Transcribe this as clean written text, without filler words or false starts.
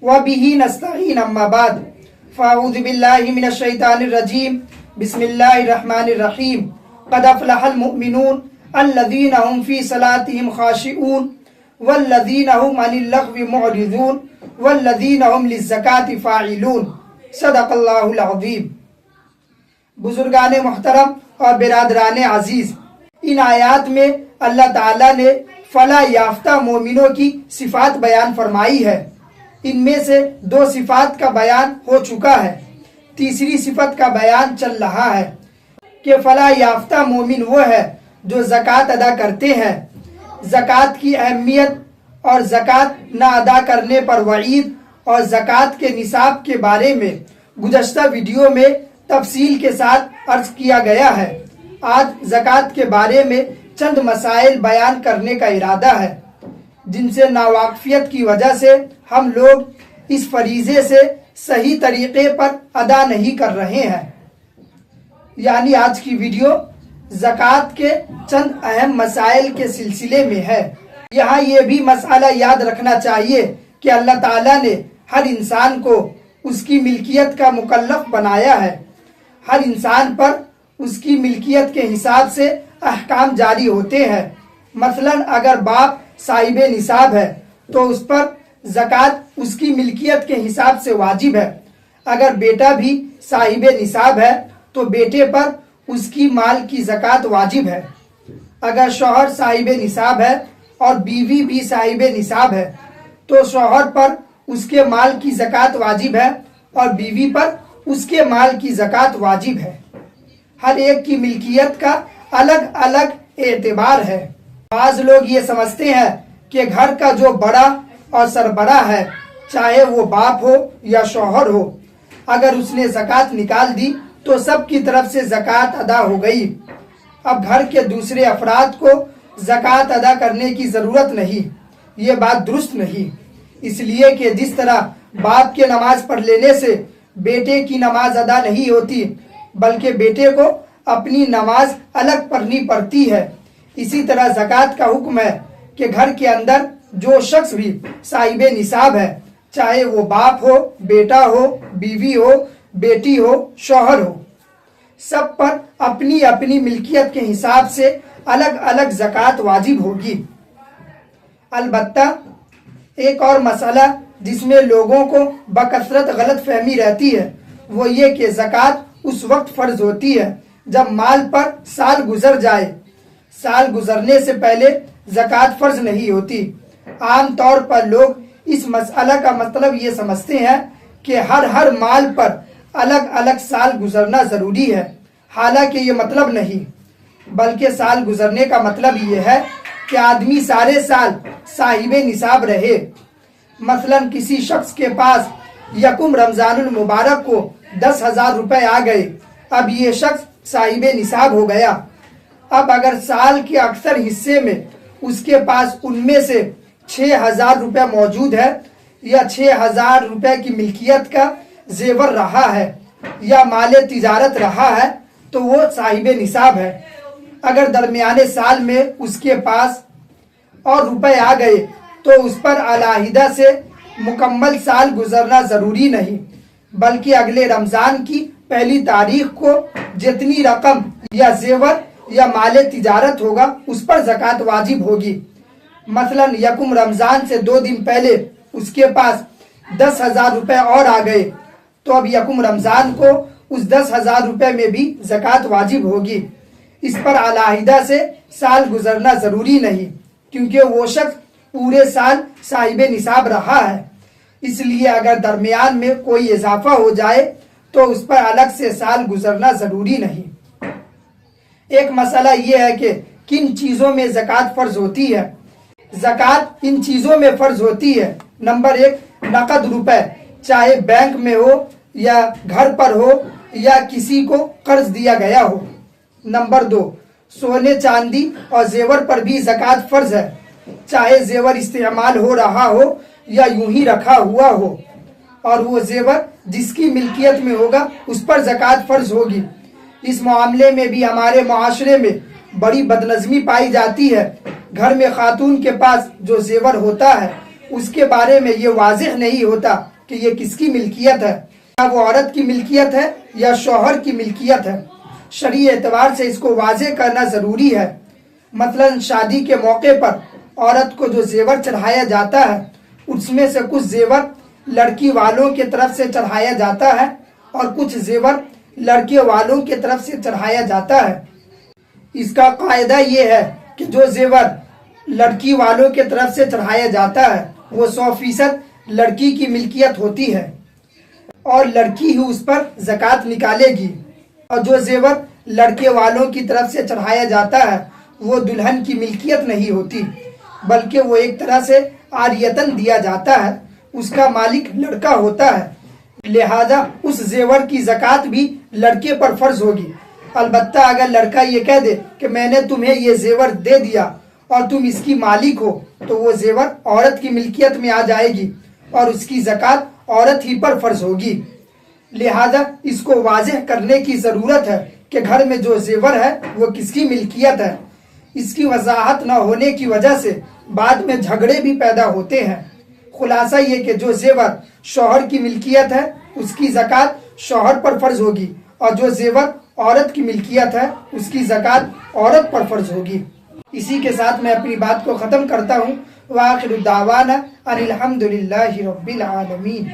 وبه نستعين أما بعد فأعوذ بالله من الشيطان الرجيم بسم الله الرحمن الرحيم قد أفلح المؤمنون الذين هم في صلاتهم خاشعون والذين هم عن اللغو معرضون والذین هم للزکاة فاعلون صدق اللہ العظیم۔ بزرگان محترم اور برادران عزیز، ان آیات میں اللہ تعالیٰ نے فلاح یافتہ مومنوں کی صفات بیان فرمائی ہے۔ ان میں سے 2 صفات کا بیان ہو چکا ہے، تیسری صفت کا بیان چل رہا ہے کہ فلاح یافتہ مومن وہ ہے جو زکوٰۃ ادا کرتے ہیں۔ زکوٰۃ کی اہمیت اور زکوٰۃ نہ ادا کرنے پر وعید اور زکوٰۃ کے نصاب کے بارے میں گزشتہ ویڈیو میں تفصیل کے ساتھ عرض کیا گیا ہے۔ آج زکوٰۃ کے بارے میں چند مسائل بیان کرنے کا ارادہ ہے جن سے ناواقفیت کی وجہ سے ہم لوگ اس فریضے سے صحیح طریقے پر ادا نہیں کر رہے ہیں۔ یعنی آج کی ویڈیو زکوٰۃ کے چند اہم مسائل کے سلسلے میں ہے۔ یہاں یہ بھی مسئلہ یاد رکھنا چاہیے کہ اللہ تعالیٰ نے ہر انسان کو اس کی ملکیت کا مکلف بنایا ہے۔ ہر انسان پر اس کی ملکیت کے حساب سے احکام جاری ہوتے ہیں۔ مثلا اگر باپ صاحب نصاب ہے تو اس پر زکوٰۃ اس کی ملکیت کے حساب سے واجب ہے۔ اگر بیٹا بھی صاحب نصاب ہے تو بیٹے پر اس کی مال کی زکوٰۃ واجب ہے۔ اگر شوہر صاحب نصاب ہے اور بیوی بھی صاحب نصاب ہے تو شوہر پر اس کے مال کی زکوٰۃ واجب ہے اور بیوی پر اس کے مال کی زکوٰۃ واجب ہے۔ ہر ایک کی ملکیت کا الگ الگ اعتبار ہے۔ بعض لوگ یہ سمجھتے ہیں کہ گھر کا جو بڑا اور سربراہ ہے، چاہے وہ باپ ہو یا شوہر ہو، اگر اس نے زکوٰۃ نکال دی تو سب کی طرف سے زکوٰۃ ادا ہو گئی۔ اب گھر کے دوسرے افراد کو زکوٰۃ ادا کرنے کی ضرورت نہیں۔ یہ بات درست نہیں، اس لیے کہ جس طرح باپ کے نماز پڑھ لینے سے بیٹے کی نماز ادا نہیں ہوتی بلکہ بیٹے کو اپنی نماز الگ پڑھنی پڑتی ہے، اسی طرح زکوٰۃ کا حکم ہے کہ گھر کے اندر جو شخص بھی صاحب نصاب ہے، چاہے وہ باپ ہو، بیٹا ہو، بیوی ہو، بیٹی ہو، شوہر ہو، سب پر اپنی اپنی ملکیت کے حساب سے الگ الگ زکوٰۃ واجب ہوگی۔ البتہ ایک اور مسئلہ جس میں لوگوں کو بکثرت غلط فہمی رہتی ہے وہ یہ کہ زکوٰۃ اس وقت فرض ہوتی ہے جب مال پر سال گزر جائے۔ سال گزرنے سے پہلے زکوٰۃ فرض نہیں ہوتی۔ عام طور پر لوگ اس مسئلہ کا مطلب یہ سمجھتے ہیں کہ ہر مال پر الگ الگ سال گزرنا ضروری ہے، حالانکہ یہ مطلب نہیں، بلکہ سال گزرنے کا مطلب یہ ہے کہ آدمی سارے سال صاحب نصاب رہے۔ مثلا کسی شخص کے پاس یکم رمضان المبارک کو 10,000 روپے آ گئے، اب یہ شخص صاحب نصاب ہو گیا۔ اب اگر سال کے اکثر حصے میں اس کے پاس ان میں سے 6,000 روپے موجود ہے یا 6,000 روپے کی ملکیت کا زیور رہا ہے یا مال تجارت رہا ہے تو وہ صاحب نصاب ہے۔ اگر درمیانے سال میں اس کے پاس اور روپے آ گئے تو اس پر علیحدہ سے مکمل سال گزرنا ضروری نہیں، بلکہ اگلے رمضان کی پہلی تاریخ کو جتنی رقم یا زیور یا مال تجارت ہوگا اس پر زکوٰۃ واجب ہوگی۔ مثلا یکم رمضان سے 2 دن پہلے اس کے پاس 10,000 روپے اور آ گئے تو اب یکم رمضان کو اس 10,000 روپے میں بھی زکوٰۃ واجب ہوگی۔ اس پر علیحدہ سے سال گزرنا ضروری نہیں کیونکہ وہ شخص پورے سال صاحب نصاب رہا ہے، اس لیے اگر درمیان میں کوئی اضافہ ہو جائے تو اس پر الگ سے سال گزرنا ضروری نہیں۔ ایک مسئلہ یہ ہے کہ کن چیزوں میں زکوٰۃ فرض ہوتی ہے۔ زکوٰۃ ان چیزوں میں فرض ہوتی ہے: نمبر 1 نقد روپے، چاہے بینک میں ہو یا گھر پر ہو یا کسی کو قرض دیا گیا ہو۔ نمبر 2 سونے چاندی اور زیور پر بھی زکوٰۃ فرض ہے، چاہے زیور استعمال ہو رہا ہو یا یوں ہی رکھا ہوا ہو، اور وہ زیور جس کی ملکیت میں ہوگا اس پر زکوٰۃ فرض ہوگی۔ اس معاملے میں بھی ہمارے معاشرے میں بڑی بدنظمی پائی جاتی ہے۔ گھر میں خاتون کے پاس جو زیور ہوتا ہے اس کے بارے میں یہ واضح نہیں ہوتا کہ یہ کس کی ملکیت ہے، کیا وہ عورت کی ملکیت ہے یا شوہر کی ملکیت ہے۔ شرعی اعتبار سے اس کو واضح کرنا ضروری ہے۔ مثلا شادی کے موقع پر عورت کو جو زیور چڑھایا جاتا ہے اس میں سے کچھ زیور لڑکی والوں کی طرف سے چڑھایا جاتا ہے اور کچھ زیور لڑکے والوں کی طرف سے چڑھایا جاتا ہے۔ اس کا قاعدہ یہ ہے کہ جو زیور لڑکی والوں کی طرف سے چڑھایا جاتا ہے وہ 100% لڑکی کی ملکیت ہوتی ہے اور لڑکی ہی اس پر زکوٰۃ نکالے گی، اور جو زیور لڑکے والوں کی طرف سے چڑھایا جاتا ہے وہ دلہن کی ملکیت نہیں ہوتی، بلکہ وہ ایک طرح سے عاریتاً دیا جاتا ہے، اس کا مالک لڑکا ہوتا ہے، لہذا اس زیور کی زکوٰۃ بھی لڑکے پر فرض ہوگی۔ البتہ اگر لڑکا یہ کہہ دے کہ میں نے تمہیں یہ زیور دے دیا اور تم اس کی مالک ہو، تو وہ زیور عورت کی ملکیت میں آ جائے گی اور اس کی زکوٰۃ عورت ہی پر فرض ہوگی۔ لہذا اس کو واضح کرنے کی ضرورت ہے کہ گھر میں جو زیور ہے وہ کس کی ملکیت ہے۔ اس کی وضاحت نہ ہونے کی وجہ سے بعد میں جھگڑے بھی پیدا ہوتے ہیں۔ خلاصہ یہ کہ جو زیور شوہر کی ملکیت ہے اس کی زکوٰۃ شوہر پر فرض ہوگی، اور جو زیور عورت کی ملکیت ہے اس کی زکوٰۃ عورت پر فرض ہوگی۔ اسی کے ساتھ میں اپنی بات کو ختم کرتا ہوں۔ وآخر دعوانا ان الحمد للہ رب العالمین۔